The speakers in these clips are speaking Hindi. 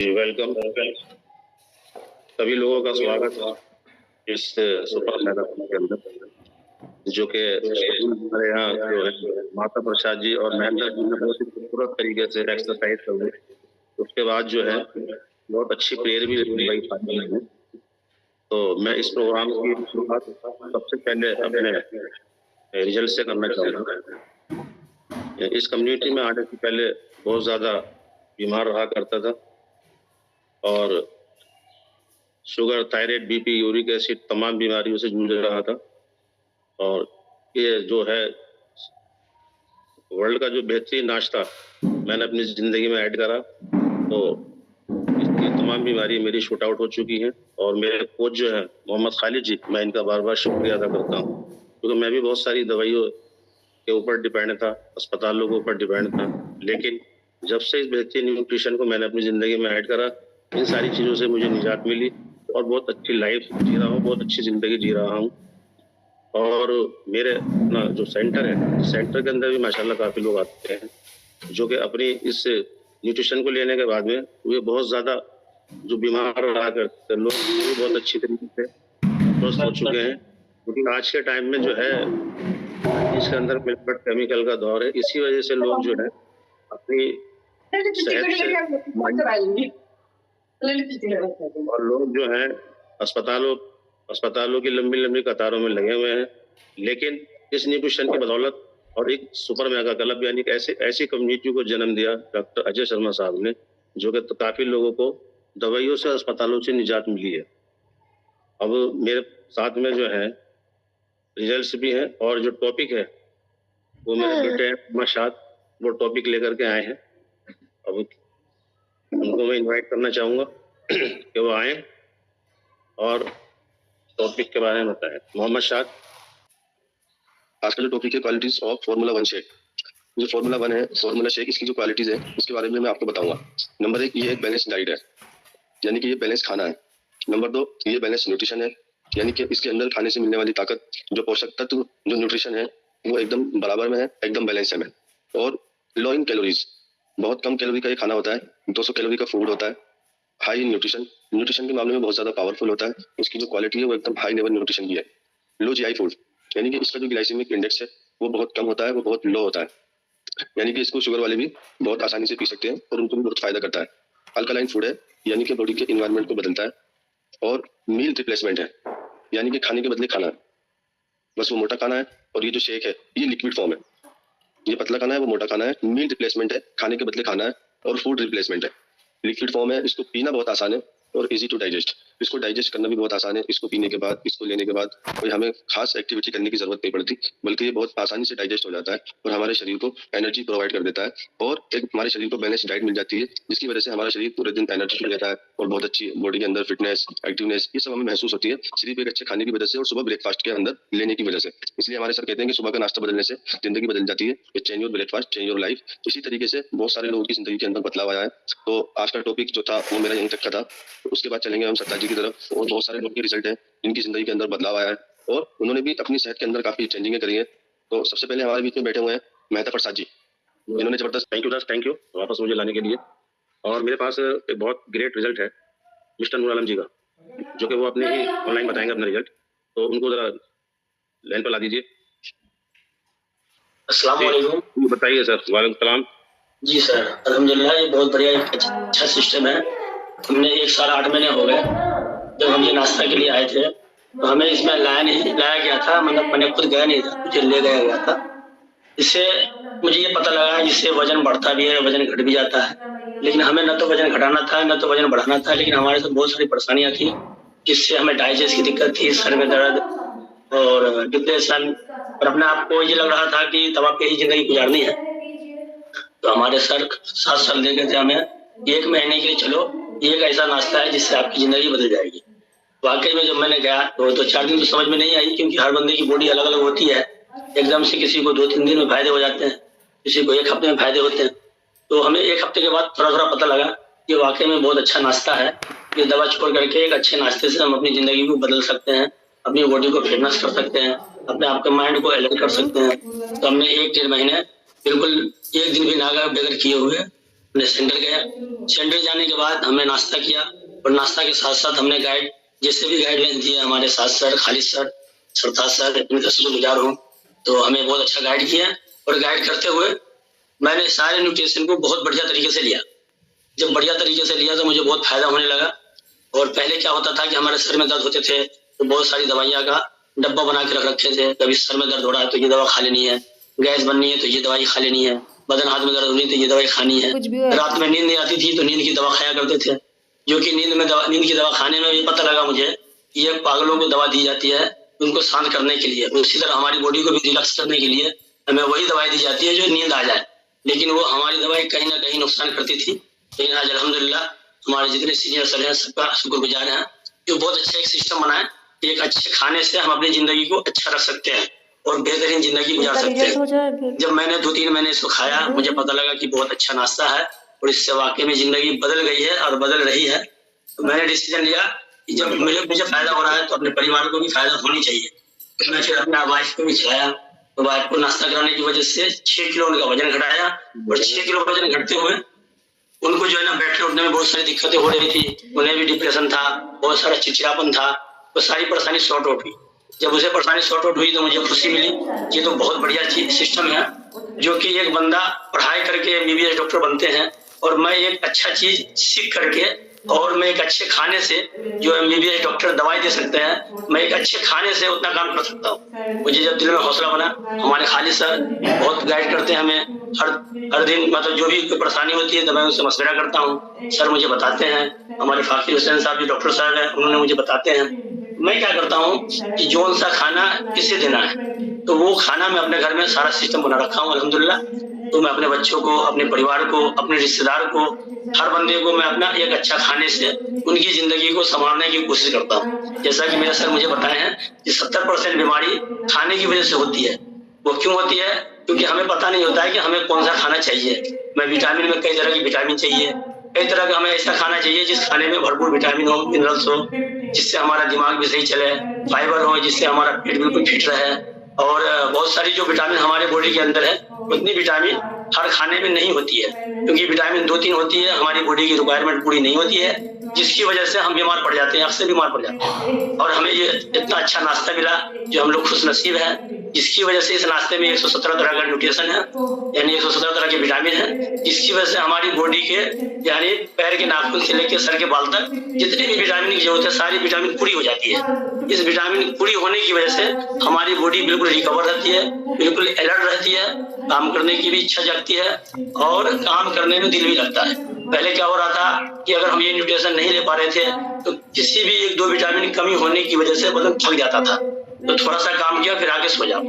वेलकम। सभी लोगों का स्वागत है इस सुपर मैराथन के अंदर, जो कि हमारे यहाँ जो है माता प्रसाद जी और महेंद्र जी ने बहुत ही खूबसूरत तरीके से एक्सरसाइज कर ली। उसके बाद जो है बहुत अच्छी प्रेयर भी लगाई पानी में। तो मैं इस प्रोग्राम की शुरुआत सबसे पहले अपने रिजल्ट से करना चाहूँगा। इस कम्युनिटी में आने से पहले बहुत ज़्यादा बीमार रहा करता था और sugar, thyroid, BP, uric acid तमाम बीमारियों से जूझ रहा था। और ये जो है वर्ल्ड का जो बेहतरीन नाश्ता मैंने अपनी ज़िंदगी में ऐड करा, तो इसकी तमाम बीमारी मेरी शूट आउट हो चुकी हैं। और मेरे कोच जो है मोहम्मद खालिद जी, मैं इनका बार-बार शुक्रिया अदा करता हूँ, क्योंकि मैं भी बहुत सारी दवाइयों के ऊपर डिपेंड था, अस्पतालों के ऊपर डिपेंड था। लेकिन जब से इस बेहतरीन न्यूट्रिशन को मैंने अपनी ज़िंदगी में ऐड करा, इन सारी चीज़ों से मुझे निजात मिली और बहुत अच्छी लाइफ जी रहा हूँ, बहुत अच्छी ज़िंदगी जी रहा हूँ। और मेरे अपना जो सेंटर है, सेंटर के अंदर भी माशाल्लाह काफ़ी लोग आते हैं, जो कि अपनी इस न्यूट्रिशन को लेने के बाद में वे बहुत ज़्यादा जो बीमार रहा करते लोग, वो भी बहुत अच्छी तरीके से स्वस्थ हो चुके हैं। क्योंकि आज के टाइम में जो है इसके अंदर मिल्क केमिकल का दौर है, इसी वजह से लोग जो है अपनी सेहत से और लोग जो है अस्पतालों की लंबी कतारों में लगे हुए हैं। लेकिन इस न्यूट्रिशन की बदौलत और एक सुपर मेगा क्लब यानी कि ऐसी कम्युनिटी को जन्म दिया डॉक्टर अजय शर्मा साहब ने, जो कि काफी लोगों को दवाइयों से, अस्पतालों से निजात मिली है। अब मेरे साथ में जो है रिजल्ट्स भी हैं और जो टॉपिक है वो मेरे बेटे मशाद वो टॉपिक लेकर के आए हैं। अब उनको मैं इनवाइट करना चाहूंगा कि वो आए और टॉपिक के बारे में बताएं। मोहम्मद शाद। आज का जो टॉपिक है क्वालिटीज ऑफ फार्मूला 1 शेक। जो फार्मूला 1 है, फार्मूला शेक, इसकी जो क्वालिटीज है उसके बारे में मैं आपको बताऊंगा। नंबर 1, ये एक बैलेंस डाइट है, यानी कि ये बैलेंस खाना है। नंबर 2, ये बैलेंस न्यूट्रिशन है, यानी कि इसके अंदर खाने से मिलने वाली ताकत, जो पोषक तत्व, जो न्यूट्रिशन है वो एकदम बराबर में है, एकदम बैलेंस है। और लो इन कैलोरीज, बहुत कम कैलोरी का ये खाना होता है, 200 कैलोरी का फूड होता है। हाई इन न्यूट्रिशन, न्यूट्रिशन के मामले में बहुत ज्यादा पावरफुल होता है। इसकी जो क्वालिटी है वो एकदम हाई लेवल न्यूट्रिशन की है। लो जीआई फूड, यानी कि इसका जो ग्लाइसेमिक इंडेक्स है वो बहुत कम होता है, वो बहुत लो होता है, यानी कि इसको शुगर वाले भी बहुत आसानी से पी सकते हैं और उनको भी बहुत फायदा करता है। अल्कलाइन फूड है, यानी कि बॉडी के इन्वायरमेंट को बदलता है। और मील रिप्लेसमेंट है, यानी कि खाने के बदले खाना है, बस वो मोटा खाना है। और ये जो शेक है ये लिक्विड फॉर्म है, ये पतला खाना है, वो मोटा खाना है। मील रिप्लेसमेंट है, खाने के बदले खाना है। और फूड रिप्लेसमेंट है, लिक्विड फॉर्म है, इसको पीना बहुत आसान है और इजी टू डाइजेस्ट। इसको डाइजेस्ट करना भी बहुत आसान है। इसको पीने के बाद, इसको लेने के बाद कोई हमें खास एक्टिविटी करने की जरूरत नहीं पड़ती, बल्कि ये बहुत आसानी से डाइजेस्ट हो जाता है और हमारे शरीर को एनर्जी प्रोवाइड कर देता है। और एक हमारे शरीर को बैलेंस डाइट मिल जाती है, जिसकी वजह से हमारा शरीर पूरे दिन एनर्जी देता है और बहुत अच्छी बॉडी के अंदर फिटनेस, एक्टिवनेस, ये सब हमें महसूस होती है सिर्फ एक अच्छे खाने की वजह से और सुबह ब्रेकफास्ट के अंदर लेने की वजह से। इसलिए हमारे सर कहते हैं कि सुबह का नाश्ता बदलने से जिंदगी बदल जाती है। Change your breakfast, change your life. इसी तरीके से बहुत सारे लोगों की जिंदगी के अंदर बदलाव आया है। तो आज का टॉपिक जो था वो मेरा यहीं तक का था। उसके बाद चलेंगे हम सत्ता जी की तरफ। और बहुत सारे लोग के रिजल्ट है जिनकी जिंदगी के अंदर बदलाव आया है और उन्होंने भी अपनी सेहत के अंदर काफी चेंजिंग करी है। तो सबसे पहले हमारे बीच में बैठे हुए हैं मेहता प्रसाद जी, जिन्होंने जबरदस्त। थैंक यू वापस मुझे लाने के लिए। और मेरे पास एक बहुत ग्रेट रिजल्ट है मिस्टर नूर आलम जी का, जो कि वो अपने ही ऑनलाइन बताएंगे अपना रिजल्ट। तो उनको जरा लाइन पर ला दीजिए। अस्सलाम वालेकुम। बताइए सर। वालेकुम सलाम। जी सर, अल्हम्दुलिल्लाह, ये बहुत बढ़िया एक अच्छा सिस्टम है। हमने 1 साल 8 महीने हो गए जब हम ये नाश्ता के लिए आए थे, तो हमें इसमें लाया गया था, मतलब मैंने खुद गया नहीं था, मुझे ले गया था। इससे मुझे ये पता लगा इससे वजन बढ़ता भी है, वजन घट भी जाता है। लेकिन हमें न तो वजन घटाना था, न तो वजन बढ़ाना था, लेकिन हमारे साथ बहुत सारी परेशानियां थी, जिससे हमें डाइजेस्ट की दिक्कत थी, सर में दर्द और डिप्रेशन, और अपने आप को ये लग रहा था कि दवा पे ही जिंदगी गुजारनी है। तो हमारे सर 7 साल दे गए थे हमें, 1 महीने के लिए चलो, ये एक ऐसा नाश्ता है जिससे आपकी जिंदगी बदल जाएगी। वाकई में जब मैंने गया तो 2-4 दिन तो समझ में नहीं आई, क्योंकि हर बंदे की बॉडी अलग अलग होती है। एकदम से किसी को 2-3 दिन में फायदे हो जाते हैं, किसी को 1 हफ्ते में फायदे होते हैं। तो हमें 1 हफ्ते के बाद थोड़ा पता लगा कि वाकई में बहुत अच्छा नाश्ता है। ये दवा छोड़ करके एक अच्छे नाश्ते से हम अपनी जिंदगी को बदल सकते हैं, अपनी बॉडी को फिटनेस कर सकते हैं, अपने आपके माइंड को अलर्ट कर सकते हैं। तो हमने 1-1.5 महीने बिल्कुल 1 दिन भी नागा बगैर किए हुए हमने सेंटर गया। सेंटर जाने के बाद हमने नाश्ता किया और नाश्ता के साथ साथ हमने गाइड जैसे भी गाइडलाइन दिए हमारे साथ sir, Khalid sir, Sartaj sir, इनका शुक्रगुजार हूँ। तो हमें बहुत अच्छा गाइड किया और गाइड करते हुए मैंने सारे न्यूट्रिशन को बहुत बढ़िया तरीके से लिया। जब बढ़िया तरीके से लिया तो मुझे बहुत फायदा होने लगा। और पहले क्या होता था कि हमारे सर में दर्द होते थे तो बहुत सारी दवाइयाँ का डब्बा बना के रख रखे थे। कभी सर में दर्द हो रहा है तो ये दवा खा लेनी है, गैस बननी है तो ये दवाई खा लेनी है, बदन हाथ में दर्द होनी तो ये दवाई खानी है। रात में नींद नहीं आती थी तो नींद की दवा खाया करते थे, जो कि नींद की दवा खाने में ये पता लगा मुझे कि ये पागलों को दवा दी जाती है उनको शांत करने के लिए। उसी तरह हमारी बॉडी को भी रिलैक्स करने के लिए हमें वही दवाई दी जाती है जो नींद आ जाए, लेकिन वो हमारी दवाई कहीं ना कहीं नुकसान करती थी। लेकिन आज अल्हम्दुलिल्लाह हमारे जितने सीनियर सर हैं सबका शुक्रगुजार हैं जो बहुत अच्छा एक सिस्टम बनाए। एक अच्छे खाने से हम अपनी जिंदगी को अच्छा रख सकते हैं और बेहतरीन जिंदगी गुजार सकते हैं। जब मैंने 2-3 महीने इसको खाया मुझे पता लगा कि बहुत अच्छा नाश्ता है और इससे वाकई में जिंदगी बदल गई है और बदल रही है। तो मैंने डिसीजन लिया कि जब मुझे फायदा हो रहा है तो अपने परिवार को भी फायदा होनी चाहिए। तो मैं फिर अपना वाइफ को भी खिलाया। तो वाइफ को नाश्ता कराने की वजह से 6 किलो उनका वजन घटाया और 6 किलो वजन घटते हुए उनको जो है ना बैठने उठने में बहुत सारी दिक्कतें हो रही थी। उन्हें भी डिप्रेशन था, बहुत सारा चिड़चिड़ापन था, तो सारी परेशानी सॉर्ट आउट हुई। जब उसे परेशानी सॉर्ट आउट हुई तो मुझे खुशी मिली। ये तो बहुत बढ़िया चीज सिस्टम है जो कि एक बंदा पढ़ाई करके MBBS डॉक्टर बनते हैं और मैं एक अच्छा चीज सीख करके और मैं एक अच्छे खाने से जो MBBS डॉक्टर दवाई दे सकते हैं, मैं एक अच्छे खाने से उतना काम कर सकता हूँ। मुझे जब दिल में हौसला बना, हमारे खालिद सर बहुत गाइड करते हैं हमें हर दिन, मतलब जो भी कोई परेशानी होती है तो मैं उनसे मशवरा करता हूँ। सर मुझे बताते हैं, हमारे फाकिर हुसैन साहब जो डॉक्टर साहब हैं उन्होंने मुझे बताते हैं। मैं क्या करता हूँ कि जो सा खाना किसे देना है तो वो खाना मैं अपने घर में सारा सिस्टम बना रखा हूँ अल्हम्दुलिल्लाह। तो मैं अपने बच्चों को, अपने परिवार को, अपने रिश्तेदार को, हर बंदे को मैं अपना एक अच्छा खाने से उनकी जिंदगी को संभालने की कोशिश करता हूँ। जैसा कि मेरे सर मुझे बताए हैं कि 70% बीमारी खाने की वजह से होती है। वो क्यों होती है? क्योंकि हमें पता नहीं होता है कि हमें कौन सा खाना चाहिए। मैं विटामिन में कई तरह की विटामिन चाहिए, कई तरह का हमें ऐसा खाना चाहिए जिस खाने में भरपूर विटामिन हो, मिनरल्स हो, जिससे हमारा दिमाग भी सही चले, फाइबर हो जिससे हमारा पेट बिल्कुल फिट रहे। और बहुत सारी जो विटामिन हमारे बॉडी के अंदर है उतनी विटामिन हर खाने में नहीं होती है, क्योंकि विटामिन 2-3 होती है, हमारी बॉडी की रिक्वायरमेंट पूरी नहीं होती है, जिसकी वजह से हम बीमार पड़ जाते हैं, अक्सर बीमार पड़ जाते हैं। और हमें ये इतना अच्छा नाश्ता मिला जो हम लोग खुश नसीब है, जिसकी वजह से इस नाश्ते में 117 तरह का न्यूट्रिशन है, यानी 117 तरह के विटामिन है, जिसकी वजह से हमारी बॉडी के यानी पैर के नाखून से लेकर सर के बाल तक जितनी भी विटामिन की जरूरत है सारी विटामिन पूरी हो जाती है। इस विटामिन पूरी होने की वजह से हमारी बॉडी बिल्कुल रिकवर रहती है, बिल्कुल अलर्ट रहती है, काम करने की भी इच्छा जगती है और काम करने में दिल भी लगता है। पहले क्या हो रहा था कि अगर हम ये न्यूट्रिशन नहीं ले पा रहे थे तो किसी भी 1-2 विटामिन की कमी होने की वजह से बदन थक जाता था, तो थोड़ा सा काम किया फिर आगे सो जाओ।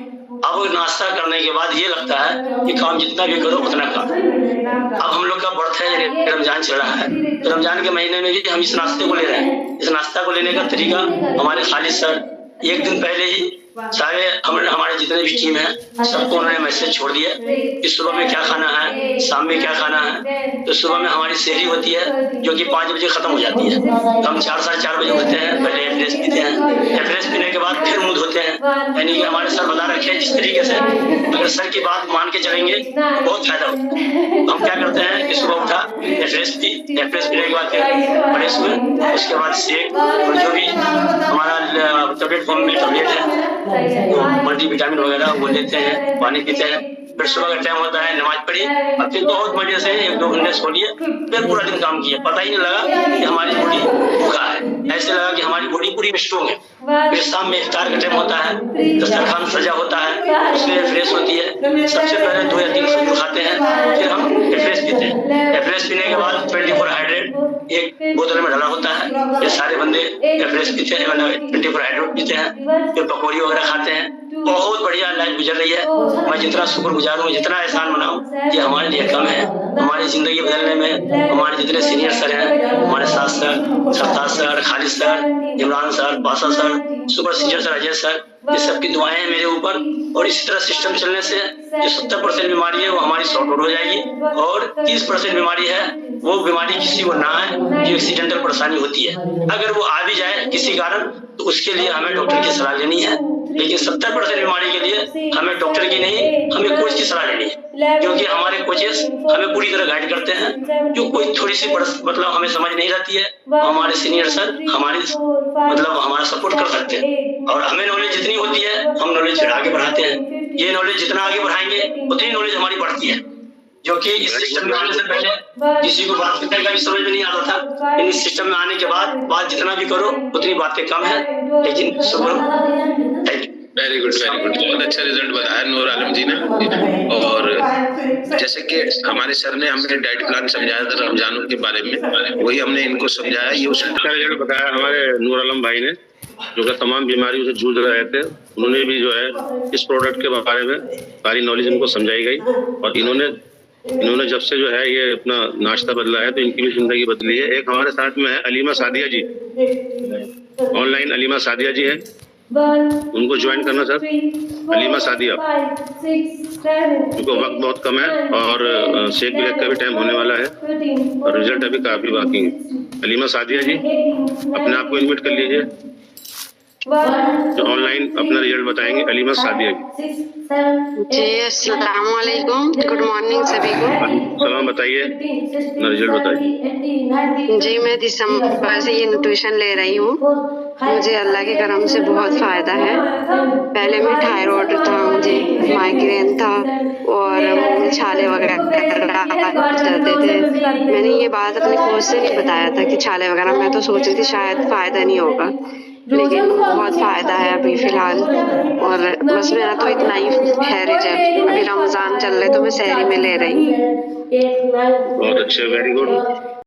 अब नाश्ता करने के बाद ये लगता है कि काम जितना भी करो उतना कम। अब हम लोग का बर्थ है, रमजान चल रहा है, तो रमजान के महीने में भी हम इस नाश्ते को ले रहे हैं। इस नाश्ता को लेने का तरीका हमारे खालिद सर एक दिन पहले ही सारे हमारे जितने भी टीम है सबको उन्होंने मैसेज छोड़ दिया कि सुबह में क्या खाना है, शाम में क्या खाना है। तो सुबह में हमारी सेहरी होती है जो कि 5 बजे खत्म हो जाती है, तो हम 4-4:30 बजे उठते हैं, पहले एफरेस पीते हैं, एफरेस पीने के बाद फिर मुंह धोते हैं। यानी कि हमारे सर बता रखे हैं जिस तरीके से अगर सर की बात मान के चलेंगे तो बहुत फायदा होता है। हम क्या करते हैं कि सुबह उठा एफरेस पीने के बाद फिर फ्रेश हुए, उसके बाद शेक और जो भी हमारा टेबलेट फॉर्म में टेबलेट है मल्टीविटामिन वगैरह वो लेते हैं, पानी पीते हैं, फिर सुबह का टाइम होता है नमाज पढ़ी और फिर बहुत मजे से 1-2 घंटे सो लिए, फिर पूरा दिन काम किया, पता ही नहीं लगा कि हमारी बॉडी भूखा है, ऐसे लगा कि हमारी बॉडी पूरी स्ट्रॉन्ग है। फिर शाम में इफ्तार का टाइम होता है, दस्तरखान सजा होता है, उसमें फ्रेश होती है, सबसे पहले 2 या 3 खजूर खाते हैं, फिर हम एफरेस पीते हैं। एफरेस पीने के बाद 24 हाइड्रेट एक बोतल में डाला होता है, ये सारे बंदे एफरेस पीते हैं, 24 हाइड्रेट पीते हैं, फिर पकौड़ी वगैरह खाते हैं। बहुत बढ़िया लाइफ गुजर रही है। मैं जितना शुक्रगुजार हूँ, जितना एहसान मनाऊं ये हमारे लिए कम है। हमारी जिंदगी बदलने में हमारे जितने सीनियर सर हैं, हमारे साथ sir, Sartaj sir, Khalid sir, Imran sir, Basa sir, super senior sir, Ajay sir, ये सबकी दुआएं हैं मेरे ऊपर। और इसी तरह सिस्टम चलने से जो 70% बीमारी है वो हमारी सॉर्ट आउट हो जाएगी और 30% बीमारी है वो बीमारी किसी को ना है जो एक्सीडेंटल परेशानी होती है। अगर वो आ भी जाए किसी कारण तो उसके लिए हमें डॉक्टर की सलाह लेनी है लेकिन 70% बीमारी के लिए हमें डॉक्टर की नहीं, हमें कोच की सलाह लेनी है, क्योंकि हमारे कोचेस हमें पूरी तरह गाइड करते हैं। जो कोई थोड़ी सी मतलब हमें समझ नहीं रहती है, हमारे सीनियर सर हमारा सपोर्ट कर सकते हैं, और हमें नॉलेज जितनी होती है हम नॉलेज आगे बढ़ाते हैं। ये नॉलेज जितना आगे बढ़ाएंगे उतनी नॉलेज हमारी बढ़ती है, जो कि इस सिस्टम में आने से पहले किसी को बात करने का भी समझ में नहीं आता था, लेकिन इस सिस्टम में आने के बाद बात जितना भी करो उतनी बातें कम है, लेकिन वेरी गुड बहुत अच्छा रिजल्ट बताया नूर आलम जी ने। और जैसे कि हमारे सर ने हमें डाइट प्लान समझाया था रमजानों के बारे में, वही हमने इनको समझाया। ये अच्छा रिजल्ट बताया हमारे नूर आलम भाई ने, जो कि तमाम बीमारियों से जूझ रहे थे। उन्होंने भी जो है इस प्रोडक्ट के बारे में सारी नॉलेज इनको समझाई गई, और इन्होंने जब से जो है ये अपना नाश्ता बदला है तो इनकी भी जिंदगी बदली है। एक हमारे साथ में है अलीमा सादिया जी, ऑनलाइन अलीमा सादिया जी है, उनको ज्वाइन करना सर। अलीमा सादिया, उनको वक्त बहुत कम है और शेख ब्रेक का भी टाइम होने वाला है और रिजल्ट अभी काफी बाकी है। अलीमा सादिया जी, अपने आप को इनवाइट कर लीजिए, जो ऑनलाइन अपना रिजल्ट बताएंगे। अलीमा सादिया जी अस्सलाम वालेकुम, गुड मॉर्निंग सभी को। सलाम, बताइए अपना रिजल्ट बताइए। जी मैं दिसंबर से ये न्यूट्रिशन ले रही हूँ, मुझे अल्लाह के करम से बहुत फ़ायदा है। पहले में थायराइड था, मुझे माइग्रेन था और मुंह में छाले वगैरह जाते थे। मैंने ये बात अपने कोच से नहीं बताया था कि छाले वगैरह, मैं तो सोच रही थी शायद फ़ायदा नहीं होगा, लेकिन बहुत फ़ायदा है अभी फ़िलहाल। और बस मेरा तो इतना ही है रिजल्ट। अभी रमज़ान चल रहे तो मैं सहरी में ले रही हूँ। बहुत अच्छे, वेरी गुड।